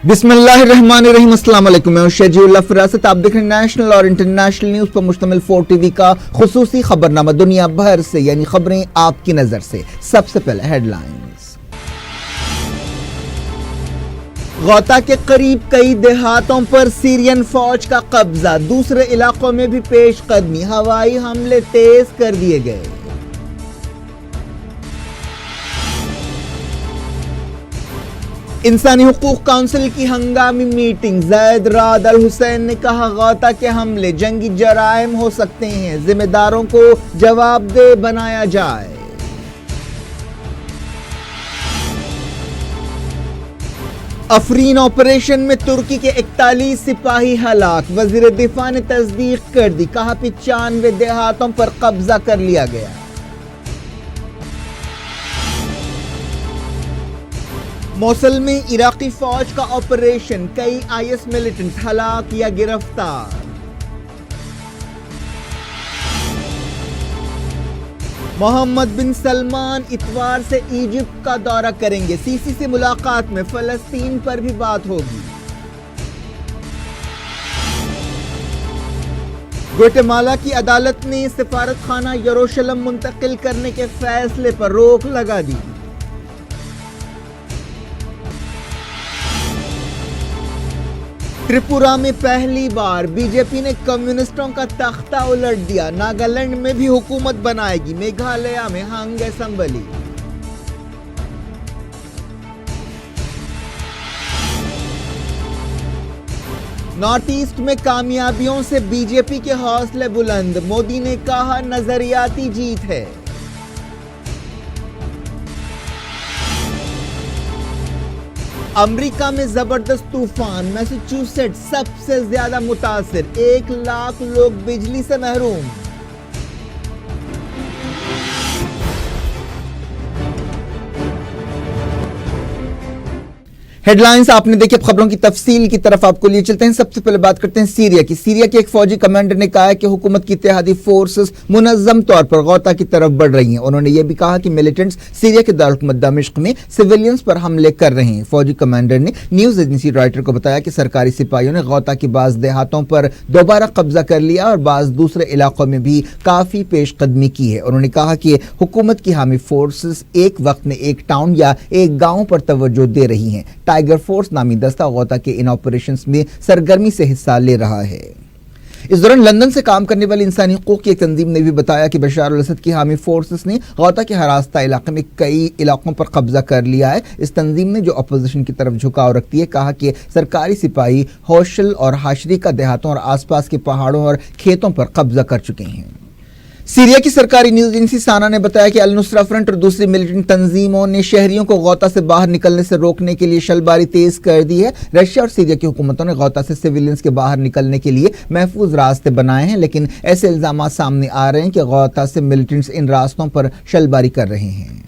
बिस्मिल्लाहिर्रहमानिर्रहीम। अस्सलाम वालेकुम। मैं शजीउल्लाह फिरासत। आप देख रहे हैं नेशनल और इंटरनेशनल न्यूज़ पर मुश्तमिल 4 टीवी का खुसूसी खबरनामा दुनिया भर से, यानी खबरें आपकी नजर से। सबसे पहले हेडलाइंस। गौता के करीब कई देहातों पर सीरियन फौज का कब्जा, दूसरे इलाकों में भी पेश कदमी, हवाई हमले तेज कर दिए गए। इंसानी हुकूक काउंसिल की हंगामी मीटिंग, ज़ैद राद अल हुसैन ने कहा गौता के हमले जंगी जराइम हो सकते हैं, जिम्मेदारों को जवाबदेह बनाया जाए। अफरीन ऑपरेशन में तुर्की के 41 सिपाही हलाक, वजीर दिफा ने तस्दीक कर दी, कहा 95 देहातों पर कब्जा कर लिया गया। मोसल में इराकी फौज का ऑपरेशन, कई आईएस मिलिटेंट्स हलाक या गिरफ्तार। मोहम्मद बिन सलमान इतवार से इजिप्ट का दौरा करेंगे, सीसी से मुलाकात में फलस्तीन पर भी बात होगी। ग्वाटेमाला की अदालत ने सिफारत खाना यरूशलेम मुंतकिल करने के फैसले पर रोक लगा दी। त्रिपुरा में पहली बार बीजेपी ने कम्युनिस्टों का तख्ता उलट दिया, नागालैंड में भी हुकूमत बनाएगी, मेघालय में हंग असेंबली। नॉर्थ ईस्ट में कामयाबियों से बीजेपी के हौसले बुलंद, मोदी ने कहा नजरियाती जीत है। अमेरिका में जबरदस्त तूफान, मैसाचुसेट्स सबसे ज्यादा मुतासिर, 1 लाख लोग बिजली से महरूम। हेडलाइंस आपने देखी। अब खबरों की तफसील की तरफ आपको लिए चलते हैं। सबसे पहले बात करते हैं सीरिया की। सीरिया के एक फौजी कमांडर ने कहा है कि हुकूमत की इत्तेहादी फोर्सेस मुनज़्ज़म तौर पर गौता की तरफ बढ़ रही हैं। उन्होंने यह भी कहा कि मिलिटेंट्स सीरिया के दारुल दमिश्क में सिविलियंस पर हमले कर रहे हैं। फौजी कमांडर ने न्यूज एजेंसी रॉयटर को बताया कि सरकारी सिपाहियों ने गौता के बाज देहातों पर दोबारा कब्जा कर लिया और बाज दूसरे इलाकों में भी काफी पेशकदमी की है। उन्होंने कहा कि हुकूमत की हामी फोर्सेस एक वक्त में एक टाउन या एक गांव पर तवज्जो दे रही हैं। टाइगर फोर्स नामी दस्ता गौता के इन ऑपरेशंस में सरगर्मी से हिस्सा ले रहा है। इस दौरान लंदन से काम करने वाली इंसानी हुकूक की एक तंजीम ने भी बताया कि बशार अल असद की हामी फोर्सेस ने गौता के हरास्ता इलाके में कई इलाकों पर कब्जा कर लिया है। इस तंजीम ने, जो अपोजिशन की तरफ झुकाव रखती है, कहा कि सरकारी सिपाही हौशल और हाशरी का देहातों और आसपास के पहाड़ों और खेतों पर कब्जा कर चुके हैं। सीरिया की सरकारी न्यूज एजेंसी साना ने बताया कि अल नुसरा फ्रंट और दूसरी मिलिटेंट तंजीमों ने शहरियों को गौता से बाहर निकलने से रोकने के लिए शलबारी तेज कर दी है। रशिया और सीरिया की हुकूमतों ने गौता से सिविलियंस के बाहर निकलने के लिए महफूज रास्ते बनाए हैं, लेकिन ऐसे इल्जाम सामने आ रहे हैं कि गौता से मिलिटेंट्स इन रास्तों पर शलबारी कर रहे हैं।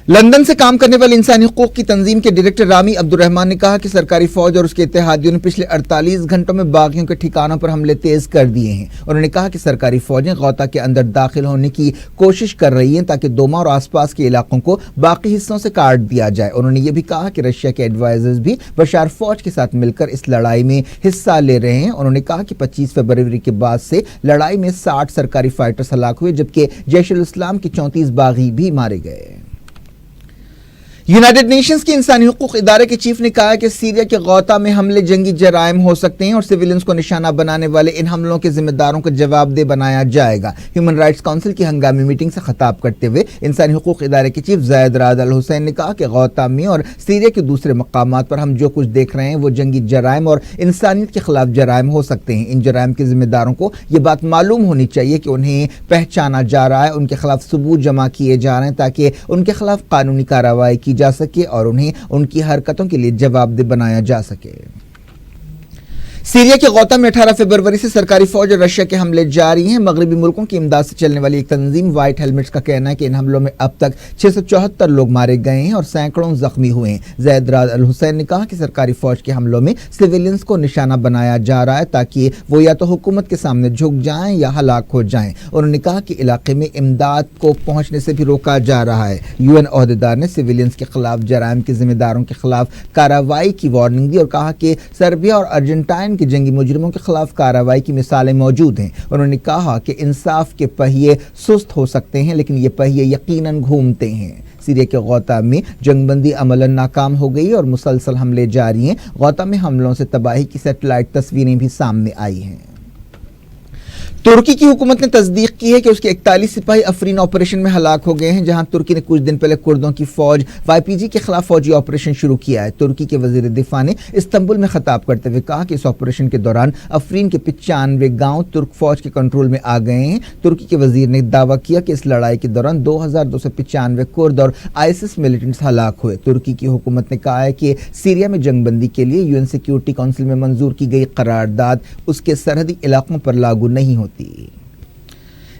लंदन से काम करने वाली इंसानी हुकूक की तंजीम के डायरेक्टर रामी अब्दुर्रहमान ने कहा कि सरकारी फौज और उसके इत्तेहादियों ने पिछले 48 घंटों में बागियों के ठिकानों पर हमले तेज कर दिए हैं। उन्होंने कहा कि सरकारी फौजें गौता के अंदर दाखिल होने की कोशिश कर रही हैं ताकि दोमा और आसपास के इलाकों को बाकी हिस्सों से काट दिया जाए। उन्होंने ये भी कहा कि रशिया के एडवाइजर्स भी बशार फौज के साथ मिलकर इस लड़ाई में हिस्सा ले रहे हैं। उन्होंने कहा कि 25 फरवरी के बाद से लड़ाई में 60 सरकारी फाइटर्स हलाक हुए, जबकि जैश उल इस्लाम के 34 बागी भी मारे गए। यूनाइटेड नेशंस के इंसानी हुकूक इदारे के चीफ ने कहा है कि सीरिया के गौता में हमले जंगी जराइम हो सकते हैं और सिविलियंस को निशाना बनाने वाले इन हमलों के जिम्मेदारों को जवाबदेह बनाया जाएगा। ह्यूमन राइट्स काउंसिल की हंगामी मीटिंग से खिताब करते हुए इंसानी हुकूक इदारे के चीफ ज़ैद राद अल हुसैन ने कहा कि गौता में और सीरिया के दूसरे मकामात पर हम जो कुछ देख रहे हैं वो जंगी जराइम और इंसानियत के खिलाफ जराइम हो सकते हैं। इन जराइम के जिम्मेदारों को ये बात मालूम होनी चाहिए कि उन्हें पहचाना जा रहा है, उनके खिलाफ सबूत जमा किए जा रहे हैं ताकि उनके खिलाफ कानूनी कार्रवाई की जा सके और उन्हें उनकी हरकतों के लिए जवाबदेह बनाया जा सके। सीरिया के गौता में 18 फरवरी से सरकारी फौज और रशिया के हमले जारी हैं। मगरबी मुल्कों की इमदाद से चलने वाली एक तंजीम व्हाइट हेलमेट्स का कहना है कि इन हमलों में अब तक 674 लोग मारे गए हैं और सैकड़ों जख्मी हुए हैं। ज़ैद राद अल हुसैन ने कहा कि सरकारी फौज के हमलों में सिविलियंस को निशाना बनाया जा रहा है ताकि वो या तो हुकूमत के सामने झुक जाएं या हलाक हो जाएं। उन्होंने कहा कि इलाके में इमदाद को पहुंचने से भी रोका जा रहा है। यूएन ओहदेदार ने सिविलियंस के खिलाफ जराइम के जिम्मेदारों के खिलाफ कार्रवाई की वार्निंग दी और कहा कि सर्बिया और अर्जेंटाइन के जंगी मुजरिमों के खिलाफ कार्रवाई की मिसालें मौजूद हैं। उन्होंने कहा कि इंसाफ के पहिए सुस्त हो सकते हैं लेकिन ये पहिए यकीनन घूमते हैं। सीरिया के गौता में जंगबंदी अमलन नाकाम हो गई और मुसलसल हमले जारी हैं। गौता में हमलों से तबाही की सैटेलाइट तस्वीरें भी सामने आई हैं। तुर्की की हुकूमत ने तस्दीक की है कि उसके 41 सिपाही अफरीन ऑपरेशन में हलाक हो गए हैं, जहां तुर्की ने कुछ दिन पहले कुर्दों की फौज YPG के खिलाफ फौजी ऑपरेशन शुरू किया है। तुर्की के वजीर दिफा ने इस्तांबुल में खिताब करते हुए कहा कि इस ऑपरेशन के दौरान अफरीन के 95 गांव तुर्क फौज के कंट्रोल में आ गए हैं। तुर्की के वजीर ने दावा किया कि इस लड़ाई के दौरान 2295 कुर्द और ISIS मिलिटेंट्स हलाक हुए। तुर्की की हुकूमत ने कहा है कि सीरिया में जंगबंदी के लिए UN सिक्योरिटी काउंसिल में मंजूर की गई करारदाद उसके सरहदी इलाकों पर लागू नहीं होती।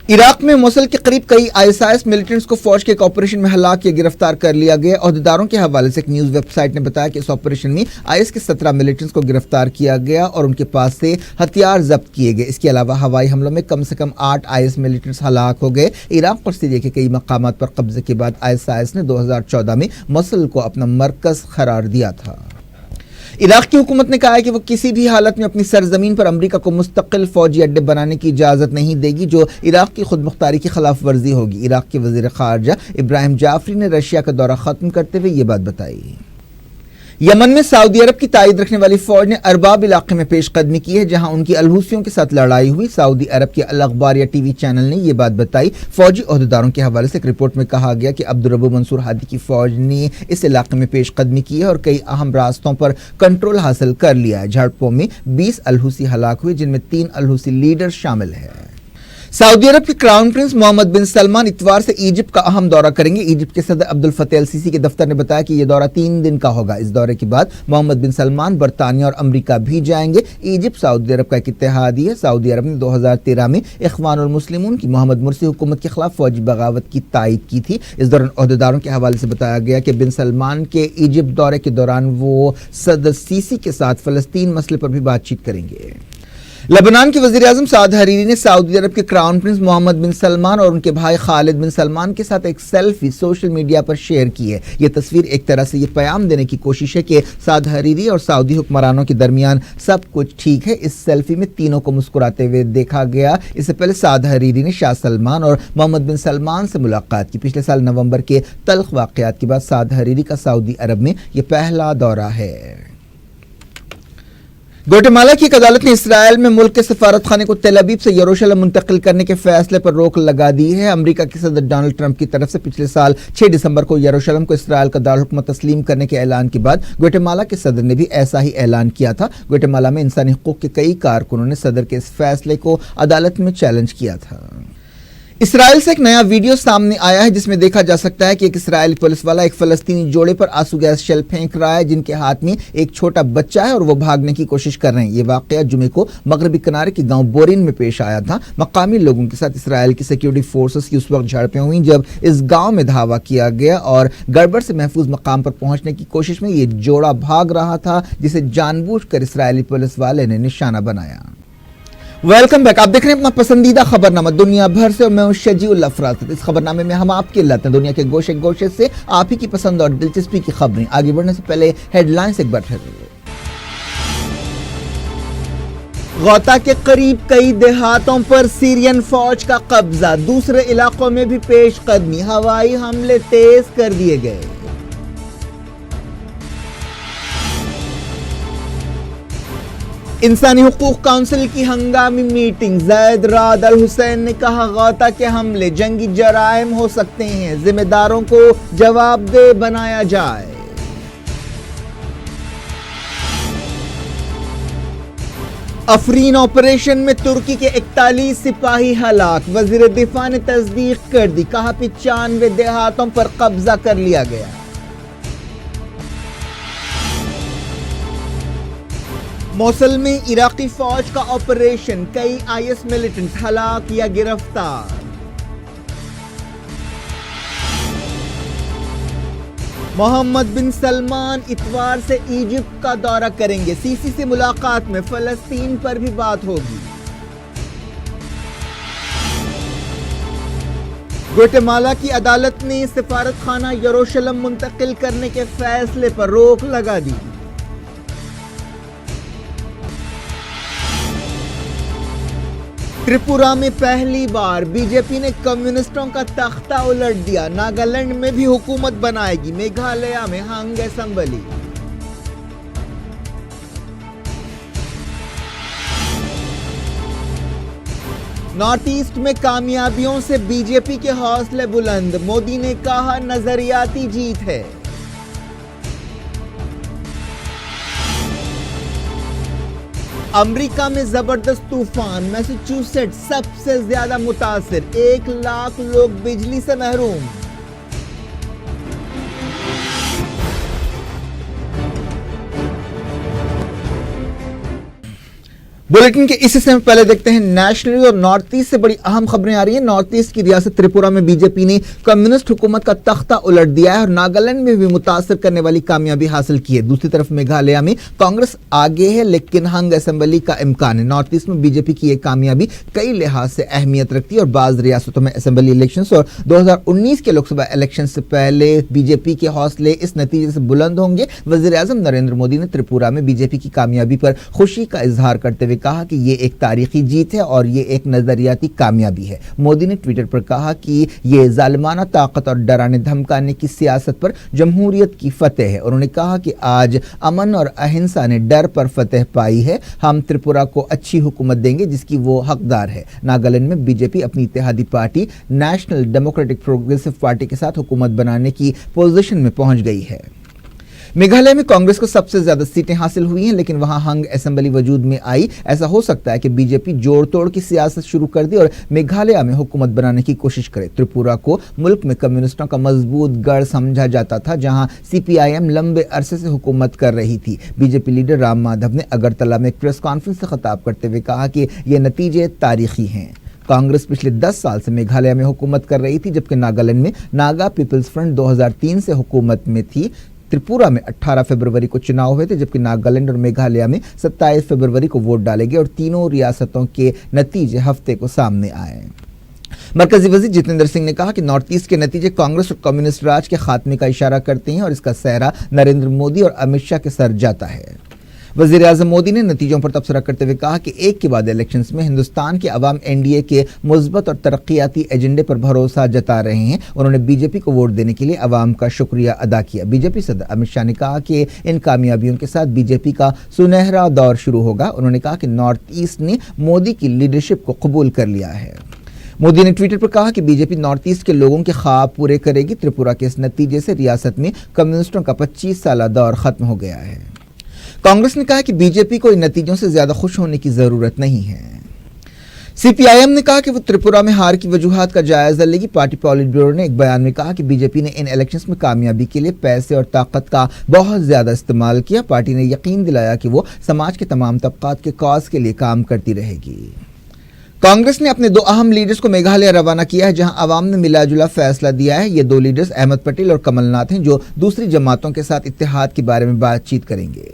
इराक में मोसल के करीब कई ISIS मिलिटेंट्स को फौज के एक ऑपरेशन में हलाक या गिरफ्तार कर लिया गया। अहदेदारों के हवाले से एक न्यूज वेबसाइट ने बताया कि इस ऑपरेशन में IS के 17 मिलिटेंट्स को गिरफ्तार किया गया और उनके पास से हथियार जब्त किए गए। इसके अलावा हवाई हमलों में कम से कम 8 IS मिलिटेंट्स हलाक हो गए। इराक और सीरिया के कई मकामात पर कब्जे के बाद ISIS ने 2014 में मोसल को अपना मरकज करार दिया था। इराक की हुकूमत ने कहा है कि वो किसी भी हालत में अपनी सरजमीन पर अमरीका को मुस्तकिल फौजी अड्डे बनाने की इजाज़त नहीं देगी जो इराक की खुद मुख्तारी की खिलाफ वर्जी होगी। इराक के वज़ीर ख़ारजा इब्राहिम जाफरी ने रशिया का दौरा ख़त्म करते हुए ये बात बताई। यमन में सऊदी अरब की ताईद रखने वाली फौज ने अरबाब इलाके में पेशकदमी की है, जहां उनकी अलहूसियों के साथ लड़ाई हुई। सऊदी अरब के अल अखबार या TV चैनल ने यह बात बताई। फौजी ओहदेदारों के हवाले से एक रिपोर्ट में कहा गया कि अब्दुर्रब्बू मंसूर हादी की फौज ने इस इलाके में पेशकदमी की है और कई अहम रास्तों पर कंट्रोल हासिल कर लिया है। झड़पों में 20 अलहूसी हलाक हुए, जिनमें 3 अलहूसी लीडर शामिल हैं। सऊदी अरब के क्राउन प्रिंस मोहम्मद बिन सलमान इतवार से इजिप्ट का अहम दौरा करेंगे। इजिप्ट के सदर अब्दुल फतेह अल सीसी के दफ्तर ने बताया कि यह दौरा 3 दिन का होगा। इस दौरे के बाद मोहम्मद बिन सलमान बरतानिया और अमेरिका भी जाएंगे। इजिप्ट सऊदी अरब का एक इत्तेहादी है। सऊदी अरब ने 2013 में इख्वानुल मुस्लिमून की मोहम्मद मुर्सी हुकूमत के खिलाफ फौजी बगावत की तायद की थी। इस दौरान ओहदेदारों के हवाले से बताया गया कि बिन सलमान के इजिप्ट दौरे के दौरान वो सदर सीसी के साथ फलस्तीन मसले पर भी बातचीत करेंगे। लेबनान के वज़ीर आज़म साद हरीरी ने सऊदी अरब के क्राउन प्रिंस मोहम्मद बिन सलमान और उनके भाई खालिद बिन सलमान के साथ एक सेल्फी सोशल मीडिया पर शेयर की है। यह तस्वीर एक तरह से यह पैगाम देने की कोशिश है कि साद हरीरी और सऊदी हुक्मरानों के दरमियान सब कुछ ठीक है। इस सेल्फी में तीनों को मुस्कुराते हुए देखा गया। इससे पहले साद हरीरी ने शाह सलमान और मोहम्मद बिन सलमान से मुलाकात की। पिछले साल नवंबर के तल्ख वाक़यात के बाद साद हरीरी का सऊदी अरब में यह पहला दौरा है। ग्वाटेमाला की एक अदालत ने इसराइल में मुल्क के सफारत खाने को तेल अवीव से यरूशलेम मुंतकिल करने के फैसले पर रोक लगा दी है। अमेरिका के सदर डोनाल्ड ट्रंप की तरफ से पिछले साल 6 दिसंबर को यरूशलेम को इसराइल का दारुल-हुकूमत तस्लीम करने के ऐलान के बाद ग्वाटेमाला के सदर ने भी ऐसा ही ऐलान किया था। ग्वाटेमाला में इंसानी हुकूक के कई कारकुनों ने सदर के इस फैसले को अदालत में चैलेंज किया था। इसराइल से एक नया वीडियो सामने आया है जिसमें देखा जा सकता है कि एक इसराइली पुलिस वाला एक फलस्तीनी जोड़े पर आंसू गैस शेल फेंक रहा है, जिनके हाथ में एक छोटा बच्चा है और वो भागने की कोशिश कर रहे हैं। ये वाकया जुमे को मगरबी किनारे के गांव बोरिन में पेश आया था। मकामी लोगों के साथ इसराइल की सिक्योरिटी फोर्सेस की उस वक्त झड़पें हुई जब इस गांव में धावा किया गया और गड़बड़ से महफूज मकाम पर पहुंचने की कोशिश में ये जोड़ा भाग रहा था, जिसे जानबूझकर इसराइली पुलिस वाले ने निशाना बनाया। Welcome back. आप देख रहे हैं अपना पसंदीदा खबरनामा दुनिया भर से और मैं हूं शजीउल अफराज। इस खबरनामे में हम आपके लाते हैं दुनिया के गोशे गोशे से आप ही की पसंद और दिलचस्पी की खबरें। आगे बढ़ने से पहले हेडलाइंस एक बार ठहरिए। गौता के करीब कई देहातों पर सीरियन फौज का कब्जा, दूसरे इलाकों में भी पेशकदमी, हवाई हमले तेज कर दिए गए। इंसानी हुकूक काउंसिल की हंगामी मीटिंग, ज़ैद राद अल हुसैन ने कहा गौता के हमले जंगी जराइम हो सकते हैं, जिम्मेदारों को जवाबदेह बनाया जाए। अफरीन ऑपरेशन में तुर्की के 41 सिपाही हलाक, वजीर दिफा ने तस्दीक कर दी, कहा 95 देहातों पर कब्जा कर लिया गया। موصل میں عراقی فوج کا آپریشن، کئی IS ملیٹنٹس ہلاک یا گرفتار۔ محمد بن سلمان اتوار سے ایجپٹ کا دورہ کریں گے، سیسی سے ملاقات میں فلسطین پر بھی بات ہوگی۔ گوٹے-مالا کی عدالت نے سفارت خانہ یروشلم منتقل کرنے کے فیصلے پر روک لگا دی۔ تریپورا میں پہلی بار بی جے پی نے کمیونسٹوں کا تختہ الٹ دیا، ناگالینڈ میں بھی حکومت بنائے گی، میگھالیہ میں ہنگ اسمبلی۔ نارتھ ایسٹ میں کامیابیوں سے بی جے پی کے حوصلے بلند، مودی نے کہا نظریاتی جیت ہے۔ امریکہ میں زبردست طوفان، میساچیوسیٹس سب سے زیادہ متاثر، 1 لاکھ لوگ بجلی سے محروم۔ بلیٹن کے اس حصے میں پہلے دیکھتے ہیں نیشنل اور نارتھ ایسٹ سے بڑی اہم خبریں آ رہی ہیں۔ نارتھ ایسٹ کی ریاست تریپورا میں بی جے پی نے کمیونسٹ حکومت کا تختہ الٹ دیا ہے اور ناگالینڈ میں بھی متاثر کرنے والی کامیابی حاصل کی ہے۔ دوسری طرف میگھالیہ میں کانگریس آگے ہے لیکن ہنگ اسمبلی کا امکان ہے۔ نارتھ ایسٹ میں بی جے پی کی یہ کامیابی کئی لحاظ سے اہمیت رکھتی ہے اور بعض ریاستوں میں اسمبلی الیکشنز اور 2019 کے لوک سبھا الیکشن سے پہلے بی جے پی کے حوصلے اس نتیجے سے بلند ہوں گے۔ وزیر اعظم نریندر مودی نے تریپورا میں بی جے پی کی کامیابی پر خوشی کا اظہار کرتے ہوئے کہا کہ یہ ایک تاریخی جیت ہے اور یہ ایک نظریاتی کامیابی ہے۔ مودی نے ٹویٹر پر کہا کہ یہ ظالمانہ طاقت اور ڈرانے دھمکانے کی سیاست پر جمہوریت کی فتح ہے۔ انہوں نے کہا کہ آج امن اور اہنسا نے ڈر پر فتح پائی ہے۔ ہم تریپورا کو اچھی حکومت دیں گے جس کی وہ حقدار ہے۔ ناگالینڈ میں بی جے پی اپنی اتحادی party national democratic progressive party کے ساتھ حکومت بنانے کی پوزیشن میں پہنچ گئی ہے۔ میگھالیہ میں کانگریس کو سب سے زیادہ سیٹیں حاصل ہوئی ہیں لیکن وہاں ہنگ اسمبلی وجود میں آئی۔ ایسا ہو سکتا ہے کہ بی جے پی جوڑ توڑ کی سیاست شروع کر دی اور میگھالیہ میں حکومت بنانے کی کوشش کرے۔ تریپورا کو ملک میں کمیونسٹوں کا مضبوط گڑھ سمجھا جاتا تھا جہاں سی پی آئی ایم لمبے عرصے سے حکومت کر رہی تھی۔ B J P leader Ram Madhav نے اگرتلہ میں ایک پریس کانفرنس سے خطاب کرتے ہوئے کہا کہ یہ نتیجے تاریخی ہیں۔ کانگریس پچھلے 10 سال سے میگھالیہ میں حکومت کر رہی تھی جبکہ ناگالینڈ میں ناگا پیپلز فرنٹ 2003 سے حکومت میں تھی۔ تریپورا میں 18 فروری کو چناؤ ہوئے تھے جبکہ ناگالینڈ اور میگھالیہ میں 27 فروری کو ووٹ ڈالے گئے اور تینوں ریاستوں کے نتیجے ہفتے کو سامنے آئے۔ مرکزی وزیر جتیندر سنگھ نے کہا کہ نارتھ ایسٹ کے نتیجے کانگریس اور کمیونسٹ راج کے خاتمے کا اشارہ کرتے ہیں اور اس کا سہرا نریندر مودی اور امت شاہ کے سر جاتا ہے۔ وزیر اعظم مودی نے نتیجوں پر تبصرہ کرتے ہوئے کہا کہ ایک کے بعد الیکشنز میں ہندوستان کے عوام این ڈی اے کے مثبت اور ترقیاتی ایجنڈے پر بھروسہ جتا رہے ہیں۔ انہوں نے بی جے پی کو ووٹ دینے کے لیے عوام کا شکریہ ادا کیا۔ بی جے پی صدر امت شاہ نے کہا کہ ان کامیابیوں کے ساتھ بی جے پی کا سنہرا دور شروع ہوگا۔ انہوں نے کہا کہ نارتھ ایسٹ نے مودی کی لیڈرشپ کو قبول کر لیا ہے۔ مودی نے ٹویٹر پر کہا کہ be J P north east کے لوگوں کے خواب پورے کرے گی۔ تریپورا کے اس نتیجے سے ریاست میں کمیونسٹوں کا 25 سالہ دور ختم ہو گیا ہے۔ کانگریس نے کہا کہ بی جے پی کو ان نتیجوں سے زیادہ خوش ہونے کی ضرورت نہیں ہے۔ سی پی آئی ایم نے کہا کہ وہ تریپورا میں ہار کی وجوہات کا جائزہ لے گی۔ پارٹی پولیٹ بیورو نے ایک بیان میں کہا کہ بی جے پی نے ان الیکشنز میں کامیابی کے لیے پیسے اور طاقت کا بہت زیادہ استعمال کیا۔ پارٹی نے یقین دلایا کہ وہ سماج کے تمام طبقات کے کاز کے لیے کام کرتی رہے گی۔ کانگریس نے اپنے 2 اہم لیڈرز کو میگھالیہ روانہ کیا ہے جہاں عوام نے ملا جلا فیصلہ دیا ہے۔ یہ 2 لیڈرز احمد پٹیل اور کمل ناتھ ہیں جو دوسری جماعتوں کے ساتھ اتحاد کے بارے میں بات چیت کریں گے۔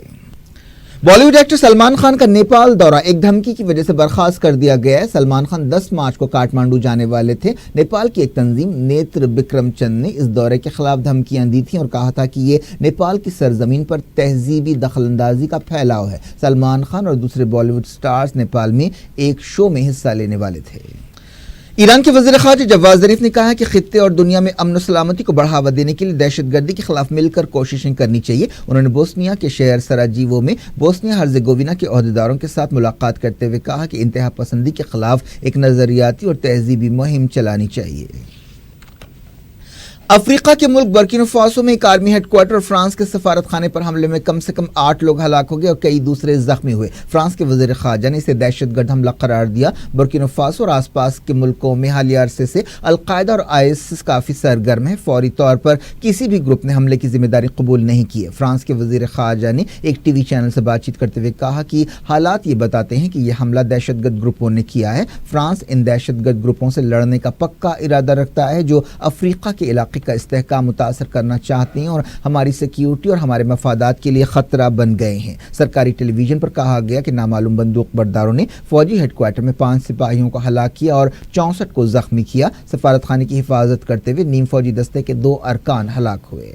بالی ووڈ ایکٹر سلمان خان کا نیپال دورہ ایک دھمکی کی وجہ سے برخاست کر دیا گیا ہے۔ سلمان خان 10 مارچ کو کاٹمانڈو جانے والے تھے۔ نیپال کی ایک تنظیم نیتر بکرم چند نے اس دورے کے خلاف دھمکیاں دی تھیں اور کہا تھا کہ یہ نیپال کی سرزمین پر تہذیبی دخل اندازی کا پھیلاؤ ہے۔ سلمان خان اور دوسرے بالی ووڈ سٹارز نیپال میں ایک شو میں حصہ لینے والے تھے۔ ایران کے وزیر خارجہ جواد ظریف نے کہا ہے کہ خطے اور دنیا میں امن و سلامتی کو بڑھاوا دینے کے لیے دہشت گردی کے خلاف مل کر کوششیں کرنی چاہیے۔ انہوں نے بوسنیا کے شہر سراجیوو میں بوسنیا ہرزیگووینا کے عہدیداروں کے ساتھ ملاقات کرتے ہوئے کہا کہ انتہا پسندی کے خلاف ایک نظریاتی اور تہذیبی مہم چلانی چاہیے۔ अफ्रीका के मुल्क बर्किनो फासो में एक आर्मी हेडक्वार्टर और फ्रांस के सफारत खाने पर हमले में कम से कम 8 लोग हलाक हो गए और कई दूसरे जख्मी हुए। फ्रांस के वजीर खारजा ने इसे दहशतगर्द हमला करार दिया। बर्किनो फासो और आसपास के मुल्कों में हालिया अरसे से अलकायदा और आईएस काफी सरगर्म है। फौरी तौर पर किसी भी ग्रुप ने हमले की जिम्मेदारी कबूल नहीं की है। फ्रांस के वजीर खारजा ने एक टीवी चैनल से बातचीत करते हुए कहा कि हालात ये बताते हैं कि यह हमला दहशतगर्द ग्रुपों ने किया है। फ्रांस इन दहशतगर्द ग्रुपों से लड़ने का पक्का इरादा रखता है जो अफ्रीका के इलाके का इस्तेहकाम मुतासर करना चाहते हैं और हमारी सिक्योरिटी और हमारे मफादात के लिए खतरा बन गए हैं। सरकारी टेलीविजन पर कहा गया कि नामालूम बंदूक बरदारों ने फौजी हेडक्वार्टर में 5 सिपाहियों को हलाक किया और 64 को जख्मी किया। सफारत खाने की हिफाजत करते हुए नीम फौजी दस्ते के 2 अरकान हलाक हुए।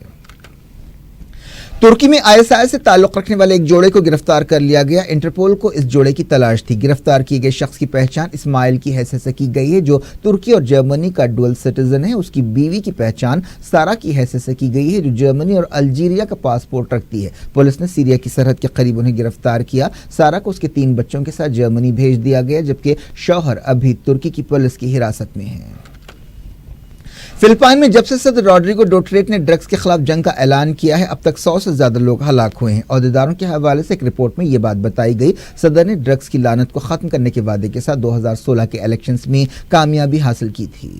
तुर्की में आईएसआई से ताल्लुक रखने वाले एक जोड़े को गिरफ्तार कर लिया गया। इंटरपोल को इस जोड़े की तलाश थी। गिरफ्तार किए गए शख्स की पहचान इस्माइल की हैसियत से की गई है जो तुर्की और जर्मनी का डुअल सिटीजन है। उसकी बीवी की पहचान सारा की हैसियत से की गई है जो जर्मनी और अल्जीरिया का पासपोर्ट रखती है। पुलिस ने सीरिया की सरहद के करीब उन्हें गिरफ्तार किया। सारा को उसके 3 बच्चों के साथ जर्मनी भेज दिया गया जबकि शौहर अभी तुर्की की पुलिस की हिरासत में है। फिलिपाइन में जब से सदर रॉड्रिगो डोटरेट ने ड्रग्स के खिलाफ जंग का ऐलान किया है अब तक 100 से ज्यादा लोग हलाक हुए हैं। अहदेदारों के हवाले से एक रिपोर्ट में यह बात बताई गई। सदर ने ड्रग्स की लानत को खत्म करने के वादे के साथ 2016 के इलेक्शंस में कामयाबी हासिल की थी।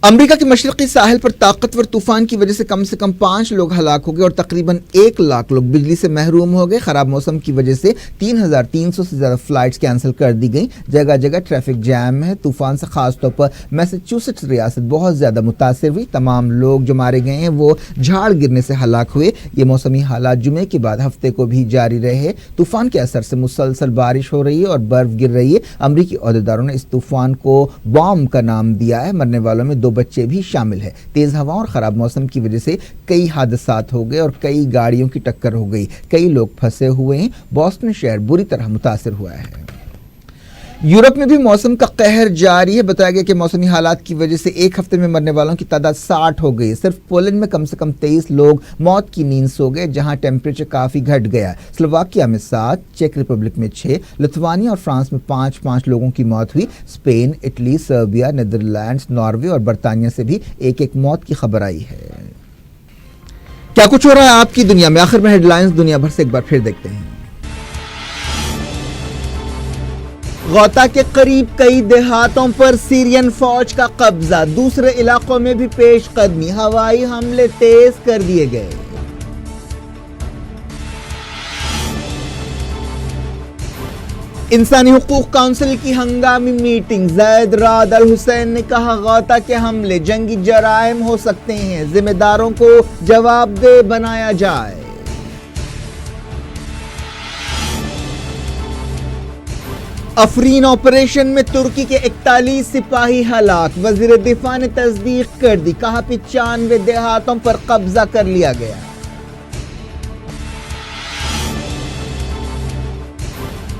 अमेरिका के मशरकी साहिल पर ताकतवर तूफान की वजह से कम 5 लोग हलाक हो गए और तकरीबन 1 लाख लोग बिजली से महरूम हो गए। खराब मौसम की वजह से 3300 से ज्यादा फ्लाइट्स कैंसिल कर दी गई। जगह जगह ट्रैफिक जैम है। तूफान से खासतौर पर मैसाचुसेट्स रियासत बहुत ज्यादा मुतासिर हुई। तमाम लोग जो मारे गए हैं वो झाड़ गिरने से हलाक हुए। ये मौसमी हालात जुमे के बाद हफ्ते को भी जारी रहे। तूफान के असर से मुसलसल बारिश हो रही है और बर्फ गिर रही है। अमरीकी अहदेदारों ने इस तूफान को बॉम्ब का नाम दिया है। मरने वालों में 2 बच्चे भी शामिल है। तेज हवाओं और खराब मौसम की वजह से कई हादसात हो गए और कई गाड़ियों की टक्कर हो गई। कई लोग फंसे हुए हैं। बोस्टन शहर बुरी तरह मुतासिर हुआ है। यूरोप में भी मौसम का कहर जारी है। बताया गया कि मौसमी हालात की वजह से एक हफ्ते में मरने वालों की तादाद 60 हो गई। सिर्फ पोलैंड में कम से कम 23 लोग मौत की नींद सो गए जहां टेम्परेचर काफी घट गया। स्लोवाकिया में 7, चेक रिपब्लिक में 6, लिथुआनिया और फ्रांस में 5 लोगों की मौत हुई। Spain, Italy, Serbia, Netherlands, Norway और बर्तानिया से भी एक मौत की खबर आई है। क्या कुछ हो रहा है आपकी दुनिया में? आखिर में हेडलाइंस दुनिया भर से एक बार फिर देखते हैं। गौता के करीब कई देहातों पर सीरियन फौज का कब्जा। दूसरे इलाकों में भी पेश कदमी। हवाई हमले तेज कर दिए गए। इंसानी हुकूक काउंसिल की हंगामी मीटिंग। ज़ैद राद अल हुसैन ने कहा गौता के हमले जंगी जराइम हो सकते हैं। जिम्मेदारों को जवाबदेह बनाया जाए। अफरीन ऑपरेशन में तुर्की के 41 सिपाही हलाक। वजीर दिफा ने तस्दीक कर दी। कहा 95 देहातों पर कब्जा कर लिया गया।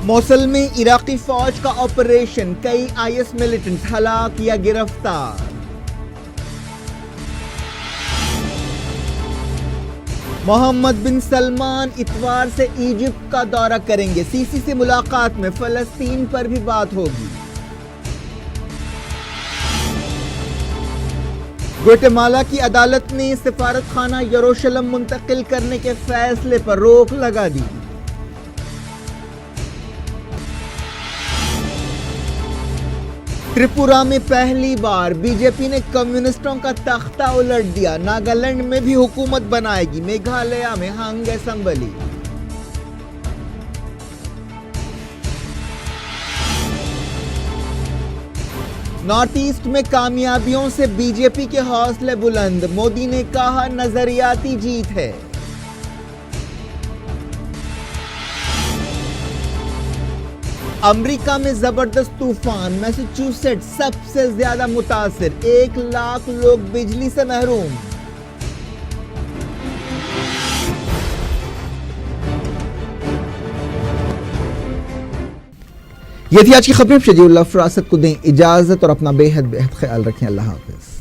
मोसुल में इराकी फौज का ऑपरेशन। कई आईएस मिलिटेंट्स हलाक या गिरफ्तार। मोहम्मद बिन सलमान इतवार से इजिप्ट का दौरा करेंगे। सीसी से मुलाकात में फलस्तीन पर भी बात होगी। ग्वाटेमाला की अदालत ने सफारत खाना यरूशलेम मुंतकिल करने के फैसले पर रोक लगा दी। त्रिपुरा में पहली बार बीजेपी ने कम्युनिस्टों का तख्ता उलट दिया। नागालैंड में भी हुकूमत बनाएगी। मेघालय में हंग असेंबली। नॉर्थ ईस्ट में कामयाबियों से बीजेपी के हौसले बुलंद। मोदी ने कहा नजरियाती जीत है। अमेरिका में जबरदस्त तूफान। मैसाचुसेट्स सबसे ज्यादा मुतासिर। 1 लाख लोग बिजली से महरूम। ये थी आज की खबरें। शजीउल्लाह फरासत को दें इजाजत और अपना बेहद ख्याल रखें। अल्लाह हाफिज।